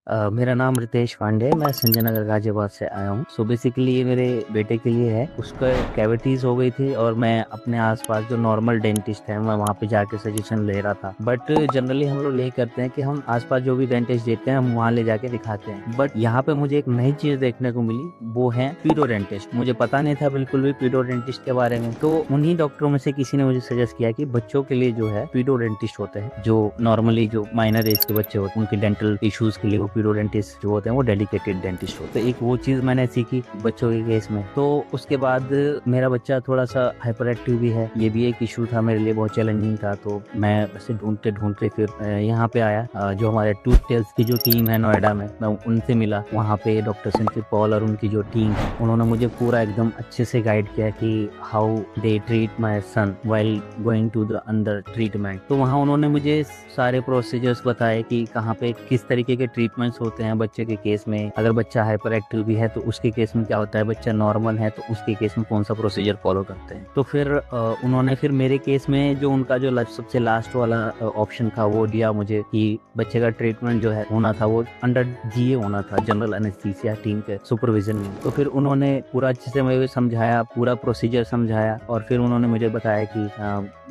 मेरा नाम रितेश पांडे है। मैं संजय नगर गाजियाबाद से आया हूँ। सो बेसिकली ये मेरे बेटे के लिए है। उसका कैविटीज हो गई थी और मैं अपने आसपास जो नॉर्मल डेंटिस्ट है मैं वहाँ पे जाके सजेशन ले रहा था। बट जनरली हम लोग यही करते हैं कि हम आसपास जो भी डेंटिस्ट देते हैं हम वहाँ ले जाके दिखाते हैं। बट यहाँ पे मुझे एक नई चीज देखने को मिली, वो है पीडोडेंटिस्ट। मुझे पता नहीं था बिल्कुल भी पीडोडेंटिस्ट के बारे में। तो उन्हीं डॉक्टरों में से किसी ने मुझे सजेस्ट किया कि बच्चों के लिए जो है पीडोडेंटिस्ट होते हैं, जो नॉर्मली जो माइनर एज के बच्चे होते हैं उनके डेंटल इश्यूज के लिए पीडोडेंटिस्ट जो होते हैं वो डेडिकेटेड डेंटिस्ट होते हैं। एक वो चीज मैंने सीखी बच्चों के केस में। तो उसके बाद मेरा बच्चा थोड़ा सा हाइपर एक्टिव भी है, ये भी एक इशू था मेरे लिए, बहुत चैलेंजिंग था। तो मैं ऐसे ढूंढते ढूंढते फिर यहाँ पे आया। जो हमारे टूथ टेल्स की जो टीम है नोएडा में, मैं उनसे मिला। वहाँ पे डॉक्टर संचित पॉल और उनकी जो टीम है उन्होंने मुझे पूरा एकदम अच्छे से गाइड किया कि how they treat my son while going to the under treatment. तो वहाँ उन्होंने मुझे सारे प्रोसीजर्स बताए कि कहाँ पे किस तरीके के ट्रीटमेंट्स होते हैं बच्चे के केस में। अगर बच्चा हाइपर एक्टिव भी है तो उसके केस में क्या होता है, बच्चा नॉर्मल है तो उसके केस में कौन सा प्रोसीजर फॉलो करते हैं। तो फिर उन्होंने फिर मेरे केस में जो उनका जो सबसे लास्ट वाला ऑप्शन था वो दिया मुझे कि बच्चे का ट्रीटमेंट जो है होना था वो अंडर जीए होना था, जनरल एनेस्थीसिया टीम के सुपरविजन में। तो फिर उन्होंने पूरा अच्छे से मुझे समझाया, पूरा प्रोसीजर समझाया और फिर उन्होंने मुझे बताया कि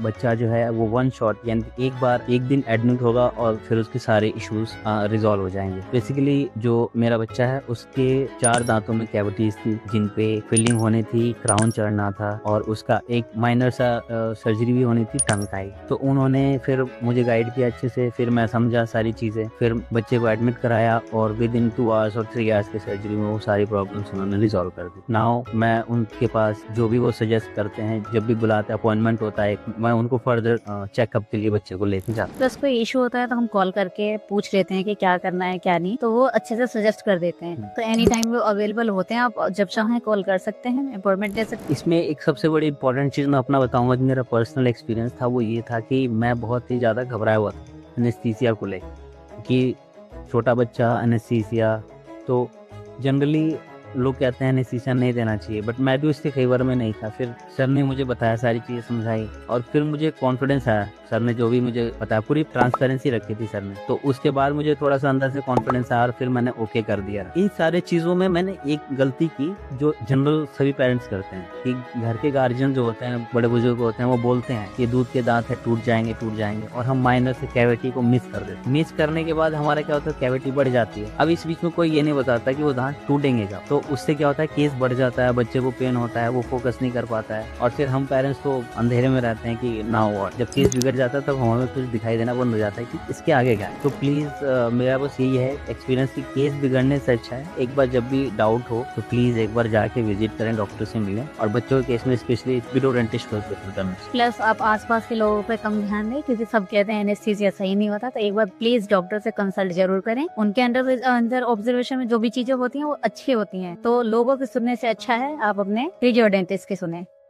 बच्चा जो है वो वन शॉट यानी एक बार एक दिन एडमिट होगा और फिर उसके सारे इश्यूज रिजॉल्व हो जाएंगे। बेसिकली जो मेरा बच्चा है उसके 4 दांतों में कैविटीज थी जिन पे फिलिंग होनी थी, क्राउन चढ़ना था और उसका एक माइनर सा सर्जरी भी होनी थी टंग का ही। तो उन्होंने फिर मुझे गाइड किया अच्छे से, फिर मैं समझा सारी चीजें, फिर बच्चे को एडमिट कराया और विद इन 2 आवर्स और 3 आवर्स की सर्जरी में वो सारी प्रॉब्लम्स उन्होंने रिजॉल्व कर दी। नाउ मैं उनके पास जो भी वो सजेस्ट करते हैं, जब भी बुलाते हैं, अपॉइंटमेंट होता है, मैं उनको फर्दर चेकअप के लिए बच्चे को लेके जाता हूं। बस कोई इशू होता है तो हम कॉल करके पूछ लेते हैं कि क्या करना है क्या नहीं, तो वो अच्छे से सजेस्ट कर देते हैं। तो एनी टाइम वो अवेलेबल होते हैं, आप जब चाहें कॉल कर सकते हैं, अपॉइंटमेंट ले सकते हैं। इसमें एक सबसे बड़ी इंपॉर्टेंट चीज मैं अपना बताऊंगा, जो मेरा पर्सनल एक्सपीरियंस था वो ये था कि मैं बहुत ही ज्यादा घबराया हुआ था एनेस्थीसिया को लेकर कि छोटा बच्चा एनेस्थीसिया। तो जनरली लोग कहते हैं एनेस्थीसिया नहीं देना चाहिए, बट मैं भी उसके फेवर में नहीं था। फिर सर ने मुझे बताया, सारी चीज़ें समझाई और फिर मुझे कॉन्फिडेंस आया। सर ने जो भी मुझे बताया पूरी ट्रांसपेरेंसी रखी थी सर ने, तो उसके बाद मुझे थोड़ा सा अंदर से कॉन्फिडेंस आया और फिर मैंने ओके कर दिया। इन सारे चीज़ों में मैंने एक गलती की जो जनरल सभी पेरेंट्स करते हैं कि घर के गार्जियन जो होते हैं, बड़े बुजुर्ग होते हैं, वो बोलते हैं कि दूध के दांत है टूट जाएंगे, और हम माइनर से कैविटी को मिस कर देते हैं। मिस करने के बाद हमारा क्या होता है, कैविटी बढ़ जाती है। अब इस बीच में कोई ये नहीं बताता कि वो दांत टूटेंगे कब। तो उससे क्या होता है, केस बढ़ जाता है, बच्चे को पेन होता है, वो फोकस नहीं कर पाता है और फिर हम पेरेंट्स तो अंधेरे में रहते हैं कि ना हुआ। जब केस बिगड़ जाता है तब हमें कुछ दिखाई देना बंद हो जाता है कि इसके आगे क्या है। तो प्लीज मेरा बस यही है एक्सपीरियंस कि केस बिगड़ने से अच्छा है एक बार जब भी डाउट हो तो प्लीज एक बार जाके विजिट करें, डॉक्टर से मिलें और बच्चों के केस में स्पेशली पीडोडेंटिस्ट को प्रेफर करना। प्लस आप आसपास के लोगों पे कम ध्यान दें, क्योंकि सब कहते हैं एनेस्थीसिया सही नहीं होता। तो एक बार प्लीज डॉक्टर से कंसल्ट जरूर करें। उनके अंडर ऑब्जर्वेशन में जो भी चीजें होती हैं वो अच्छी होती हैं। तो लोगों के सुनने से अच्छा है आप अपने पीडियोडेंटिस्ट के सुने।